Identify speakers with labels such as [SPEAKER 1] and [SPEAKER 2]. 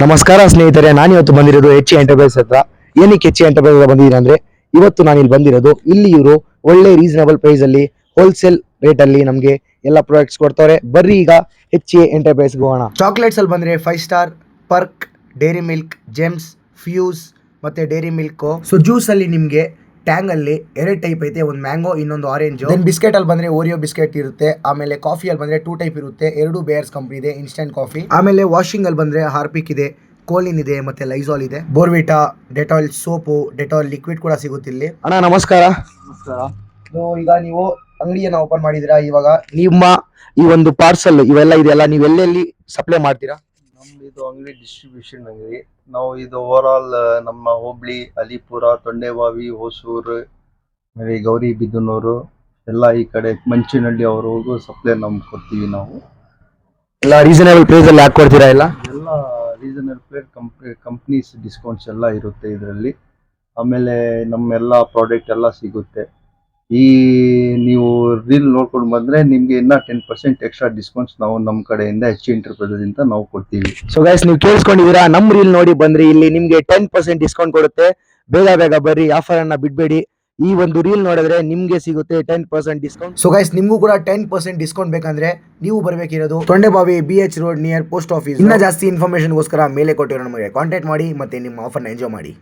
[SPEAKER 1] ನಮಸ್ಕಾರ ಸ್ನೇಹಿತರೆ, ನಾನಿವತ್ತು ಬಂದಿರೋದು ಎಚ್ ಎಂಟರ್ಪ್ರೈಸ್ ಹತ್ರ. ಏನಕ್ಕೆ ಎಚ್ ಎಂಟರ್ಪ್ರೈಸ್ ಬಂದಿದ್ದೀನಿ ಅಂದ್ರೆ, ಇವತ್ತು ನಾನು ಇಲ್ಲಿ ಬಂದಿರೋದು, ಇಲ್ಲಿ ಇವರು ಒಳ್ಳೆ ರೀಸನಬಲ್ ಪ್ರೈಸ್ ಅಲ್ಲಿ ಹೋಲ್ಸೇಲ್ ರೇಟ್ ಅಲ್ಲಿ ನಮಗೆ ಎಲ್ಲ ಪ್ರಾಡಕ್ಟ್ಸ್ ಕೊಡ್ತಾರೆ. ಬರ್ರಿ ಈಗ ಎಚ್ ಎಂಟರ್ಪ್ರೈಸ್ ಹೋಗೋಣ. ಚಾಕ್ಲೇಟ್ಸ್ ಅಲ್ಲಿ ಬಂದ್ರೆ 5 star, Perk, dairy milk, gems, fuse ಮತ್ತೆ ಡೈರಿ ಮಿಲ್ಕ್. ಸೊ ಜ್ಯೂಸ್ ಅಲ್ಲಿ ನಿಮ್ಗೆ ಟ್ಯಾಂಗ್ ಅಲ್ಲಿ 2 ಟೈಪ್ ಐತೆ, ಒಂದು ಮ್ಯಾಂಗೋ, ಇನ್ನೊಂದು ಆರೆಂಜ್. ಬಿಸ್ಕೆಟ್ ಅಲ್ಲಿ ಬಂದ್ರೆ ಓರಿಯೋ ಬಿಸ್ಕೆಟ್ ಇರುತ್ತೆ. ಆಮೇಲೆ ಕಾಫಿ ಅಲ್ಲಿ ಬಂದ್ರೆ 2 ಟೈಪ್ ಇರುತ್ತೆ, 2 ಬೇರ್ಸ್ ಕಂಪನಿ ಇದೆ, ಇನ್ಸ್ಟೆಂಟ್ ಕಾಫಿ. ಆಮೇಲೆ ವಾಷಿಂಗ್ ಅಲ್ಲಿ ಬಂದ್ರೆ ಹಾರ್ಪಿಕ್ ಇದೆ, ಕೋಲಿನ್ ಇದೆ, ಮತ್ತೆ ಲೈಸಾಲ್ ಇದೆ, ಬೋರ್ವಿಟಾ, ಡೆಟಾಲ್ ಸೋಪು, ಡೆಟಾಲ್ ಲಿಕ್ವಿಡ್ ಕೂಡ ಸಿಗುತ್ತೆ ಇಲ್ಲಿ. ಅಣ್ಣ ನಮಸ್ಕಾರ. ಈಗ ನೀವು ಅಂಗಡಿಯನ್ನ ಓಪನ್ ಮಾಡಿದಿರಾ, ಇವಾಗ ನಿಮ್ಮ ಈ ಒಂದು ಪಾರ್ಸಲ್ ಇವೆಲ್ಲ ಇದೆಯಲ್ಲ, ನೀವು ಎಲ್ಲೆಲ್ಲಿ ಸಪ್ಲೈ ಮಾಡ್ತೀರಾ?
[SPEAKER 2] ಇದು ಅಂಗಡಿ ಡಿಸ್ಟ್ರಿಬ್ಯೂಷನ್ ಅಂಗಡಿ. ನಾವು ಇದು ಓವರ್ ಆಲ್ ನಮ್ಮ ಹೋಬಳಿ, ಅಲಿಪುರ, ತೊಂಡೆಬಾವಿ, ಹೊಸೂರು, ಗೌರಿಬಿದನೂರು ಎಲ್ಲ ಈ ಕಡೆ ಮಂಚಿನಹಳ್ಳಿ ಅವರೆಗೂ ಸಪ್ಲೈ ನಮ್ಗೆ ಕೊಡ್ತೀವಿ. ನಾವು
[SPEAKER 1] ಎಲ್ಲ ರೀಸನಬಲ್ ಪ್ರೈಸ್ ಅಲ್ಲಿ ಹಾಕೊಡ್ತೀರಾ? ಎಲ್ಲ
[SPEAKER 2] ರೀಸನಬಲ್ ಪ್ರೈಸ್, ಕಂಪ್ನೀಸ್ ಡಿಸ್ಕೌಂಟ್ಸ್ ಎಲ್ಲ ಇರುತ್ತೆ ಇದರಲ್ಲಿ. ಆಮೇಲೆ ನಮ್ಮೆಲ್ಲ ಪ್ರಾಡಕ್ಟ್ ಎಲ್ಲ ಸಿಗುತ್ತೆ. ಈ ನೀವು ರೀಲ್ ನೋಡ್ಕೊಂಡು ಬಂದ್ರೆ ನಿಮ್ಗೆ ಇನ್ನ 10% ಎಕ್ಸ್ಟ್ರಾ ಡಿಸ್ಕೌಂಟ್ಸ್ ನಾವು ನಮ್ಮ ಕಡೆಯಿಂದ ಎಚ್ ಎಂಟರ್ಪ್ರೈಸಸ್ ಇಂದ ನಾವು ಕೊಡ್ತೀವಿ.
[SPEAKER 1] ಸೊ ಗೈಸ್, ನೀವು ಕೇಳಿಸ್ಕೊಂಡಿದ್ದೀರಾ, ನಮ್ ರೀಲ್ ನೋಡಿ ಬಂದ್ರಿ, ಇಲ್ಲಿ ನಿಮ್ಗೆ 10% ಡಿಸ್ಕೌಂಟ್ ಕೊಡುತ್ತೆ. ಬೇಗ ಬೇಗ ಬರ್ರಿ, ಆಫರ್ ಅನ್ನ ಬಿಡ್ಬೇಡಿ. ಈ ಒಂದು ರೀಲ್ ನೋಡಿದ್ರೆ ನಿಮ್ಗೆ ಸಿಗುತ್ತೆ 10% ಡಿಸ್ಕೌಂಟ್. ಸೊ ಗೈಸ್, ನಿಮ್ಗೂ ಕೂಡ 10% ಡಿಸ್ಕೌಂಟ್ ಬೇಕಂದ್ರೆ ನೀವು ಬರ್ಬೇಕಿರೋದು Thondebhavi BH road near post office. ಇನ್ನ ಜಾಸ್ತಿ ಇನ್ಫಾರ್ಮೇಶನ್ ಗೋಸ್ಕರ ಮೇಲೆ ಕೊಟ್ಟಿರೋ ನಮಗೆ ಕಾಂಟ್ಯಾಕ್ಟ್ ಮಾಡಿ, ಮತ್ತೆ ನಿಮ್ಮ ಆಫರ್ನ ಎಂಜಾಯ್ ಮಾಡಿ.